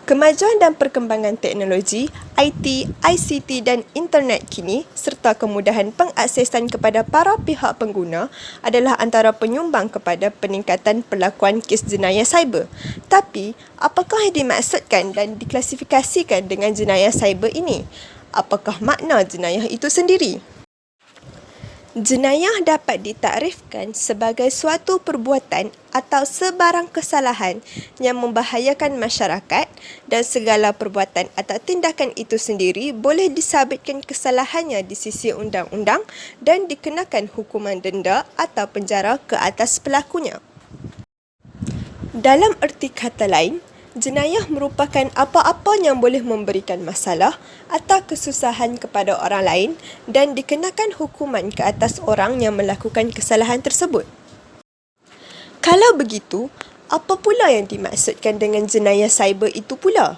Kemajuan dan perkembangan teknologi, IT, ICT dan internet kini serta kemudahan pengaksesan kepada para pihak pengguna adalah antara penyumbang kepada peningkatan perlakuan kes jenayah cyber. Tapi, apakah yang dimaksudkan dan diklasifikasikan dengan jenayah cyber ini? Apakah makna jenayah itu sendiri? Jenayah dapat ditakrifkan sebagai suatu perbuatan atau sebarang kesalahan yang membahayakan masyarakat, dan segala perbuatan atau tindakan itu sendiri boleh disabitkan kesalahannya di sisi undang-undang dan dikenakan hukuman denda atau penjara ke atas pelakunya. Dalam erti kata lain, jenayah merupakan apa-apa yang boleh memberikan masalah atau kesusahan kepada orang lain dan dikenakan hukuman ke atas orang yang melakukan kesalahan tersebut. Kalau begitu, apa pula yang dimaksudkan dengan jenayah cyber itu pula?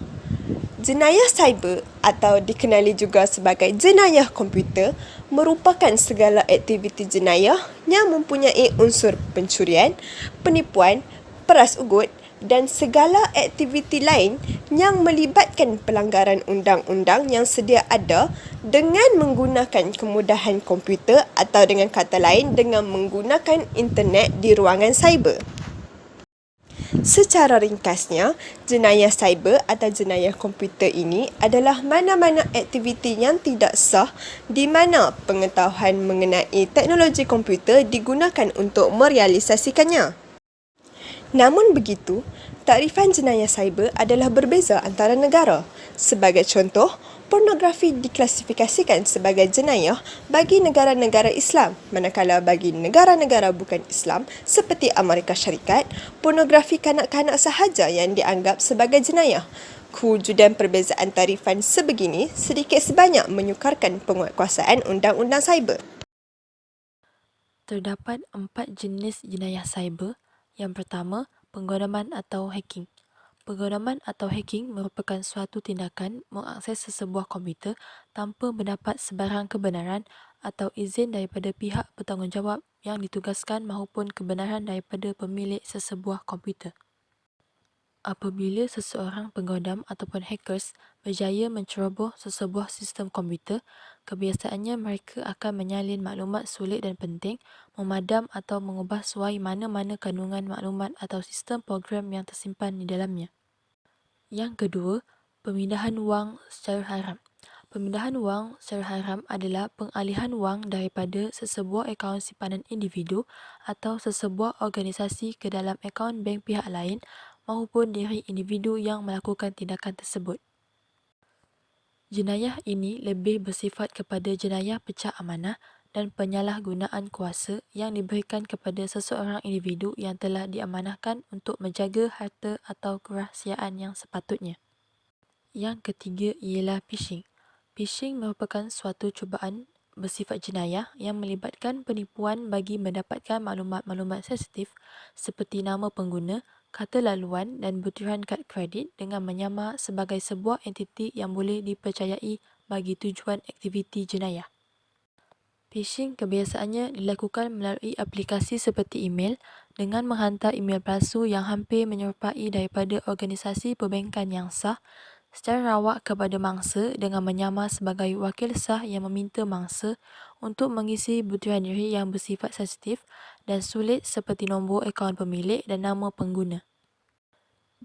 Jenayah cyber atau dikenali juga sebagai jenayah komputer merupakan segala aktiviti jenayah yang mempunyai unsur pencurian, penipuan, peras ugut dan segala aktiviti lain yang melibatkan pelanggaran undang-undang yang sedia ada dengan menggunakan kemudahan komputer atau dengan kata lain dengan menggunakan internet di ruangan cyber. Secara ringkasnya, jenayah cyber atau jenayah komputer ini adalah mana-mana aktiviti yang tidak sah di mana pengetahuan mengenai teknologi komputer digunakan untuk merealisasikannya. Namun begitu, takrifan jenayah cyber adalah berbeza antara negara. Sebagai contoh, pornografi diklasifikasikan sebagai jenayah bagi negara-negara Islam, manakala bagi negara-negara bukan Islam seperti Amerika Syarikat, pornografi kanak-kanak sahaja yang dianggap sebagai jenayah. Kewujudan perbezaan tarifan sebegini sedikit sebanyak menyukarkan penguatkuasaan undang-undang cyber. Terdapat 4 jenis jenayah cyber. Yang pertama, pengganaman atau hacking. Pengganaman atau hacking merupakan suatu tindakan mengakses sesebuah komputer tanpa mendapat sebarang kebenaran atau izin daripada pihak bertanggungjawab yang ditugaskan maupun kebenaran daripada pemilik sesebuah komputer. Apabila seseorang penggodam ataupun hackers berjaya menceroboh sesebuah sistem komputer, kebiasaannya mereka akan menyalin maklumat sulit dan penting, memadam atau mengubah suai mana-mana kandungan maklumat atau sistem program yang tersimpan di dalamnya. Yang kedua, pemindahan wang secara haram. Pemindahan wang secara haram adalah pengalihan wang daripada sesebuah akaun simpanan individu atau sesebuah organisasi ke dalam akaun bank pihak lain maupun diri individu yang melakukan tindakan tersebut. Jenayah ini lebih bersifat kepada jenayah pecah amanah dan penyalahgunaan kuasa yang diberikan kepada seseorang individu yang telah diamanahkan untuk menjaga harta atau kerahsiaan yang sepatutnya. Yang ketiga ialah phishing. Phishing merupakan suatu cubaan bersifat jenayah yang melibatkan penipuan bagi mendapatkan maklumat-maklumat sensitif seperti nama pengguna, kata laluan dan butiran kad kredit dengan menyamar sebagai sebuah entiti yang boleh dipercayai bagi tujuan aktiviti jenayah. Phishing kebiasaannya dilakukan melalui aplikasi seperti email dengan menghantar email palsu yang hampir menyerupai daripada organisasi perbankan yang sah secara rawak kepada mangsa dengan menyamar sebagai wakil sah yang meminta mangsa untuk mengisi butiran diri yang bersifat sensitif dan sulit seperti nombor akaun pemilik dan nama pengguna.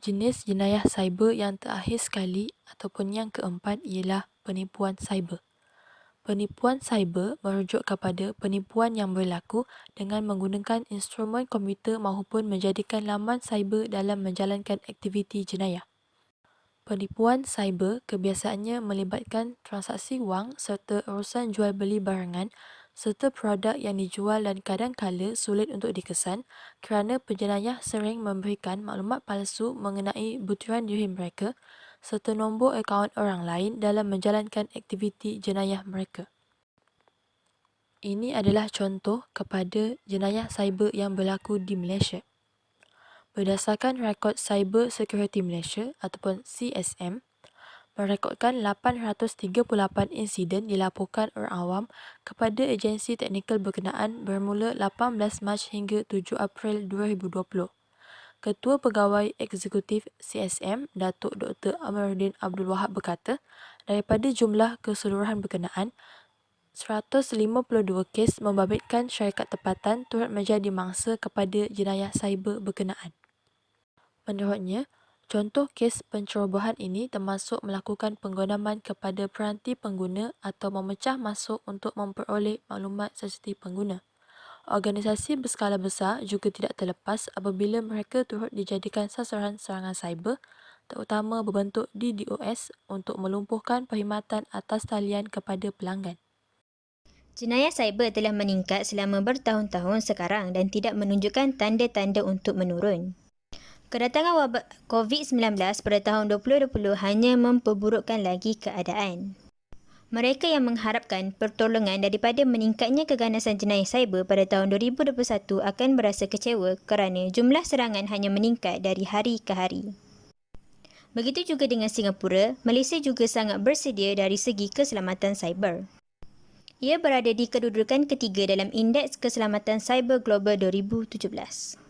Jenis jenayah cyber yang terakhir sekali ataupun yang keempat ialah penipuan cyber. Penipuan cyber merujuk kepada penipuan yang berlaku dengan menggunakan instrumen komputer maupun menjadikan laman cyber dalam menjalankan aktiviti jenayah. Penipuan cyber kebiasaannya melibatkan transaksi wang serta urusan jual beli barangan serta produk yang dijual dan kadang-kala sulit untuk dikesan kerana penjenayah sering memberikan maklumat palsu mengenai butiran diri mereka serta nombor akaun orang lain dalam menjalankan aktiviti jenayah mereka. Ini adalah contoh kepada jenayah cyber yang berlaku di Malaysia. Berdasarkan rekod Cyber Security Malaysia ataupun CSM, merekodkan 838 insiden dilaporkan orang awam kepada agensi teknikal berkenaan bermula 18 Mac hingga 7 April 2020. Ketua Pegawai Eksekutif CSM, Datuk Dr. Amiruddin Abdul Wahab berkata, daripada jumlah keseluruhan berkenaan, 152 kes membabitkan syarikat tempatan turut menjadi mangsa kepada jenayah cyber berkenaan. Menurutnya, contoh kes pencerobohan ini termasuk melakukan penggodaman kepada peranti pengguna atau memecah masuk untuk memperoleh maklumat sensitif pengguna. Organisasi berskala besar juga tidak terlepas apabila mereka turut dijadikan sasaran serangan cyber, terutama berbentuk DDoS untuk melumpuhkan perkhidmatan atas talian kepada pelanggan. Jenayah cyber telah meningkat selama bertahun-tahun sekarang dan tidak menunjukkan tanda-tanda untuk menurun. Kedatangan wabak COVID-19 pada tahun 2020 hanya memperburukkan lagi keadaan. Mereka yang mengharapkan pertolongan daripada meningkatnya keganasan jenayah cyber pada tahun 2021 akan berasa kecewa kerana jumlah serangan hanya meningkat dari hari ke hari. Begitu juga dengan Singapura, Malaysia juga sangat bersedia dari segi keselamatan cyber. Ia berada di kedudukan ketiga dalam Indeks Keselamatan Cyber Global 2017.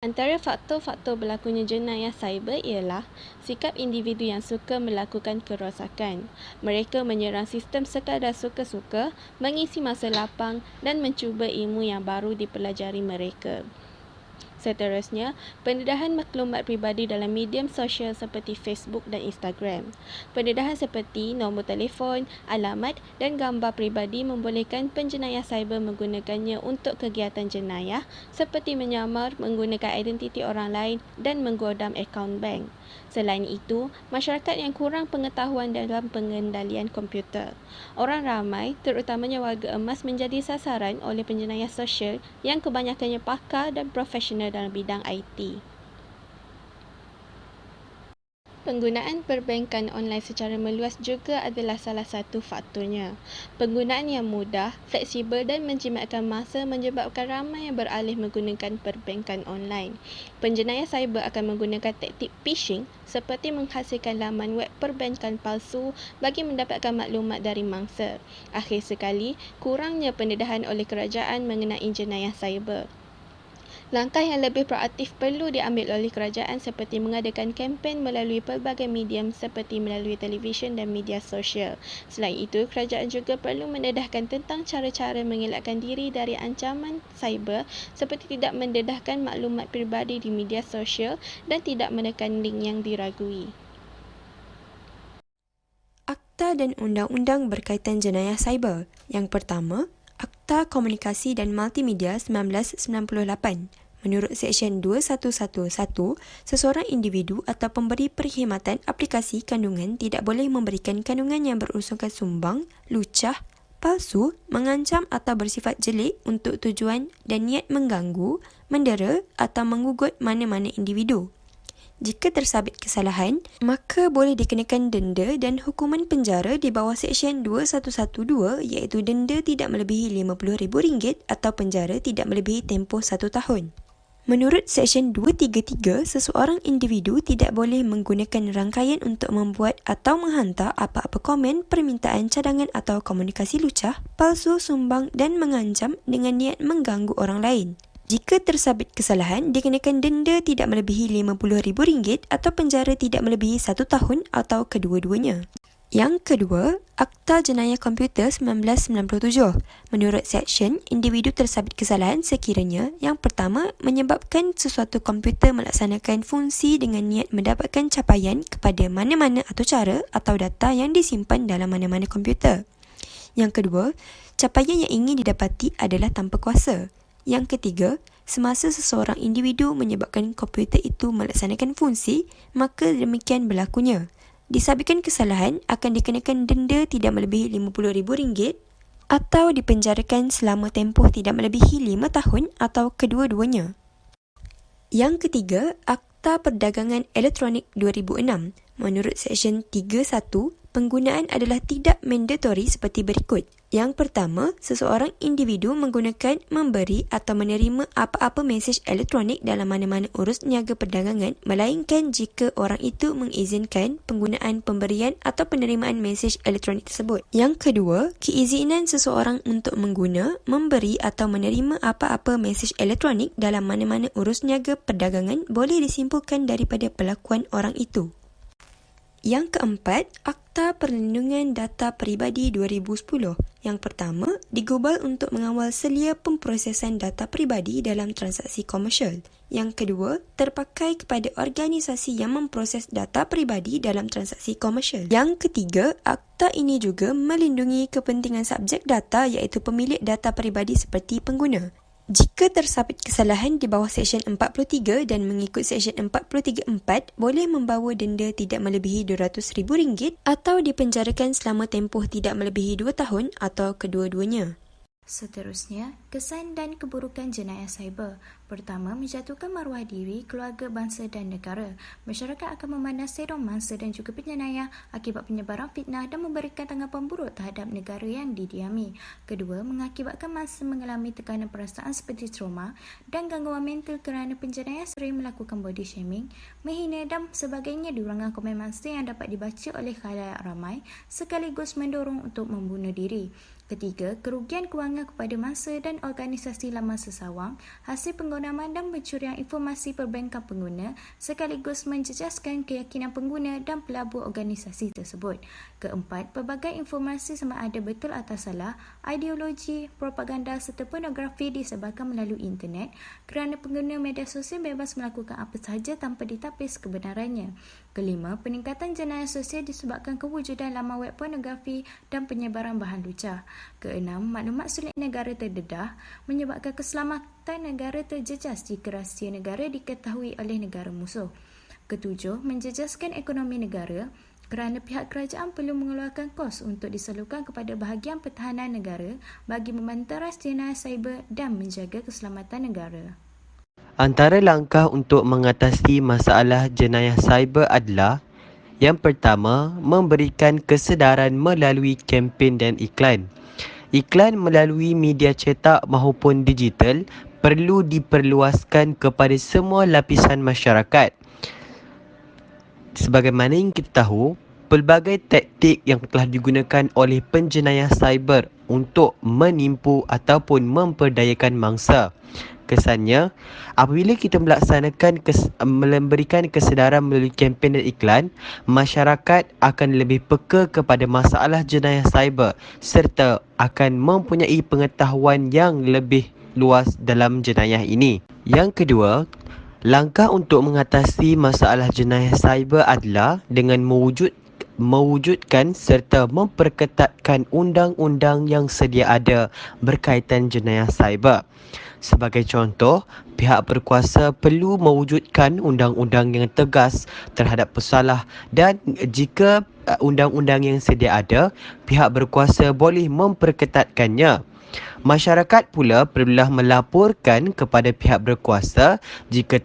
Antara faktor-faktor berlakunya jenayah cyber ialah sikap individu yang suka melakukan kerosakan. Mereka menyerang sistem sekadar suka-suka, mengisi masa lapang dan mencuba ilmu yang baru dipelajari mereka. Seterusnya, pendedahan maklumat peribadi dalam medium sosial seperti Facebook dan Instagram. Pendedahan seperti nombor telefon, alamat dan gambar peribadi membolehkan penjenayah cyber menggunakannya untuk kegiatan jenayah seperti menyamar, menggunakan identiti orang lain dan menggodam akaun bank. Selain itu, masyarakat yang kurang pengetahuan dalam pengendalian komputer. Orang ramai, terutamanya warga emas, menjadi sasaran oleh penjenayah sosial yang kebanyakannya pakar dan profesional dalam bidang IT. Penggunaan perbankan online secara meluas juga adalah salah satu faktornya. Penggunaan yang mudah, fleksibel dan menjimatkan masa menyebabkan ramai yang beralih menggunakan perbankan online. Penjenayah cyber akan menggunakan taktik phishing seperti menghasilkan laman web perbankan palsu bagi mendapatkan maklumat dari mangsa. Akhir sekali, kurangnya pendedahan oleh kerajaan mengenai jenayah cyber. Langkah yang lebih proaktif perlu diambil oleh kerajaan seperti mengadakan kempen melalui pelbagai medium seperti melalui televisyen dan media sosial. Selain itu, kerajaan juga perlu mendedahkan tentang cara-cara mengelakkan diri dari ancaman cyber seperti tidak mendedahkan maklumat peribadi di media sosial dan tidak menekan link yang diragui. Akta dan undang-undang berkaitan jenayah cyber. Yang pertama, Akta Komunikasi dan Multimedia 1998. Menurut Seksyen 2111, seseorang individu atau pemberi perkhidmatan aplikasi kandungan tidak boleh memberikan kandungan yang berunsurkan sumbang, lucah, palsu, mengancam atau bersifat jelik untuk tujuan dan niat mengganggu, mendera atau menggugut mana-mana individu. Jika tersabit kesalahan, maka boleh dikenakan denda dan hukuman penjara di bawah Seksyen 2112 iaitu denda tidak melebihi RM50,000 atau penjara tidak melebihi tempoh 1 tahun. Menurut Seksyen 233, seseorang individu tidak boleh menggunakan rangkaian untuk membuat atau menghantar apa-apa komen, permintaan cadangan atau komunikasi lucah, palsu, sumbang dan mengancam dengan niat mengganggu orang lain. Jika tersabit kesalahan, dikenakan denda tidak melebihi RM50,000 atau penjara tidak melebihi 1 tahun atau kedua-duanya. Yang kedua, Akta Jenayah Komputer 1997. Menurut Seksyen, individu tersabit kesalahan sekiranya yang pertama menyebabkan sesuatu komputer melaksanakan fungsi dengan niat mendapatkan capaian kepada mana-mana atau cara atau data yang disimpan dalam mana-mana komputer. Yang kedua, capaian yang ingin didapati adalah tanpa kuasa. Yang ketiga, semasa seseorang individu menyebabkan komputer itu melaksanakan fungsi, maka demikian berlakunya. Disabitkan kesalahan akan dikenakan denda tidak melebihi RM50,000 atau dipenjarakan selama tempoh tidak melebihi 5 tahun atau kedua-duanya. Yang ketiga, Akta Perdagangan Elektronik 2006. Menurut Seksyen 31, penggunaan adalah tidak mandatori seperti berikut. Yang pertama, seseorang individu menggunakan, memberi atau menerima apa-apa mesej elektronik dalam mana-mana urus niaga perdagangan melainkan jika orang itu mengizinkan penggunaan, pemberian atau penerimaan mesej elektronik tersebut. Yang kedua, keizinan seseorang untuk mengguna, memberi atau menerima apa-apa mesej elektronik dalam mana-mana urus niaga perdagangan boleh disimpulkan daripada perlakuan orang itu. Yang keempat, Akta Perlindungan Data Peribadi 2010. Yang pertama, digubal untuk mengawal selia pemprosesan data peribadi dalam transaksi komersial. Yang kedua, terpakai kepada organisasi yang memproses data peribadi dalam transaksi komersial. Yang ketiga, akta ini juga melindungi kepentingan subjek data iaitu pemilik data peribadi seperti pengguna. Jika tersabit kesalahan di bawah Seksyen 43 dan mengikut Seksyen 43(4), boleh membawa denda tidak melebihi RM200,000 atau dipenjarakan selama tempoh tidak melebihi 2 tahun atau kedua-duanya. Seterusnya, kesan dan keburukan jenayah cyber. Pertama, menjatuhkan maruah diri, keluarga, bangsa dan negara. Masyarakat akan memandang serong mangsa dan juga penyelaya akibat penyebaran fitnah dan memberikan tanggapan buruk terhadap negara yang didiami. Kedua, mengakibatkan mangsa mengalami tekanan perasaan seperti trauma dan gangguan mental kerana penjenayah sering melakukan body shaming, menghina dan sebagainya di ruangan komen mangsa yang dapat dibaca oleh khalayak ramai sekaligus mendorong untuk membunuh diri. Ketiga, kerugian kewangan kepada mangsa dan organisasi laman sesawang hasil penggunaan dan pencurian informasi perbankan pengguna sekaligus menjejaskan keyakinan pengguna dan pelabur organisasi tersebut. Keempat, pelbagai informasi sama ada betul atau salah, ideologi, propaganda serta pornografi disebarkan melalui internet kerana pengguna media sosial bebas melakukan apa sahaja tanpa ditapis kebenarannya. Kelima, peningkatan jenayah sosial disebabkan kewujudan laman web pornografi dan penyebaran bahan lucah. Keenam, maklumat sulit negara terdedah menyebabkan keselamatan negara terjejas jika rahsia negara diketahui oleh negara musuh. Ketujuh, menjejaskan ekonomi negara kerana pihak kerajaan perlu mengeluarkan kos untuk disalurkan kepada bahagian pertahanan negara bagi memantaras jenayah cyber dan menjaga keselamatan negara. Antara langkah untuk mengatasi masalah jenayah cyber adalah: yang pertama, memberikan kesedaran melalui kempen dan iklan. Iklan melalui media cetak maupun digital perlu diperluaskan kepada semua lapisan masyarakat. Sebagaimana yang kita tahu, pelbagai taktik yang telah digunakan oleh penjenayah cyber untuk menipu ataupun memperdayakan mangsa. Kesannya, apabila kita memberikan kesedaran melalui kempen dan iklan, masyarakat akan lebih peka kepada masalah jenayah cyber serta akan mempunyai pengetahuan yang lebih luas dalam jenayah ini. Yang kedua, langkah untuk mengatasi masalah jenayah cyber adalah dengan mewujudkan serta memperketatkan undang-undang yang sedia ada berkaitan jenayah cyber. Sebagai contoh, pihak berkuasa perlu mewujudkan undang-undang yang tegas terhadap pesalah dan jika undang-undang yang sedia ada, pihak berkuasa boleh memperketatkannya. Masyarakat pula perlulah melaporkan kepada pihak berkuasa jika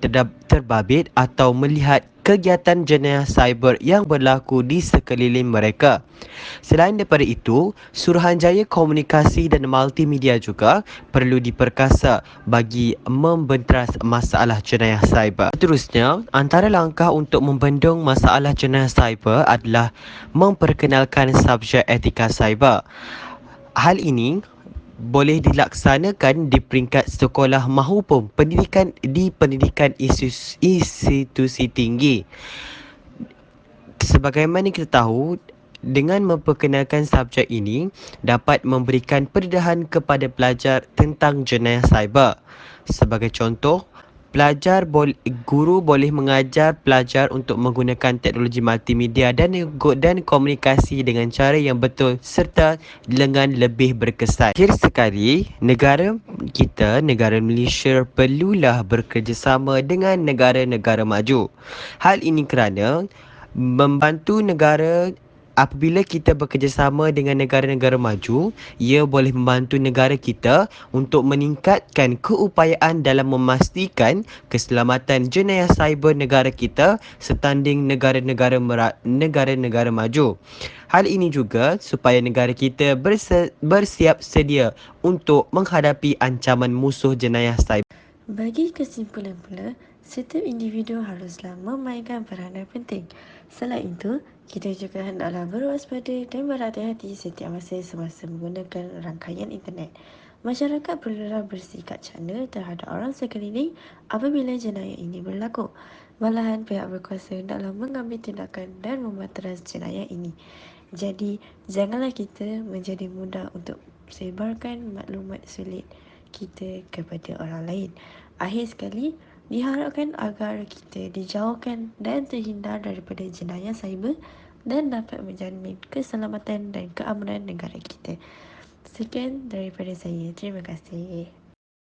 terbabit atau melihat kegiatan jenayah cyber yang berlaku di sekeliling mereka. Selain daripada itu, Suruhanjaya Komunikasi dan Multimedia juga perlu diperkasa bagi membenteras masalah jenayah cyber. Seterusnya, antara langkah untuk membendung masalah jenayah cyber adalah memperkenalkan subjek etika cyber. Hal ini boleh dilaksanakan di peringkat sekolah maupun pendidikan institusi tinggi. Sebagaimana kita tahu, dengan memperkenalkan subjek ini dapat memberikan pendedahan kepada pelajar tentang jenayah cyber. Sebagai contoh, guru boleh mengajar pelajar untuk menggunakan teknologi multimedia dan komunikasi dengan cara yang betul serta dengan lebih berkesan. Akhir sekali, negara kita, negara Malaysia perlulah bekerjasama dengan negara-negara maju. Hal ini kerana membantu negara Apabila kita bekerjasama dengan negara-negara maju, ia boleh membantu negara kita untuk meningkatkan keupayaan dalam memastikan keselamatan jenayah cyber negara kita setanding negara-negara maju. Hal ini juga supaya negara kita bersiap sedia untuk menghadapi ancaman musuh jenayah cyber. Bagi kesimpulan pula, setiap individu haruslah memainkan peranan penting. Selain itu, kita juga hendaklah berwaspada dan berhati-hati setiap masa semasa menggunakan rangkaian internet. Masyarakat perlulah bersikap cana terhadap orang sekeliling apabila jenayah ini berlaku. Malahan pihak berkuasa hendaklah mengambil tindakan dan membateras jenayah ini. Jadi, janganlah kita menjadi mudah untuk sebarkan maklumat sulit kita kepada orang lain. Akhir sekali, diharapkan agar kita dijauhkan dan terhindar daripada jenayah cyber dan dapat menjamin keselamatan dan keamanan negara kita. Sekian daripada saya. Terima kasih.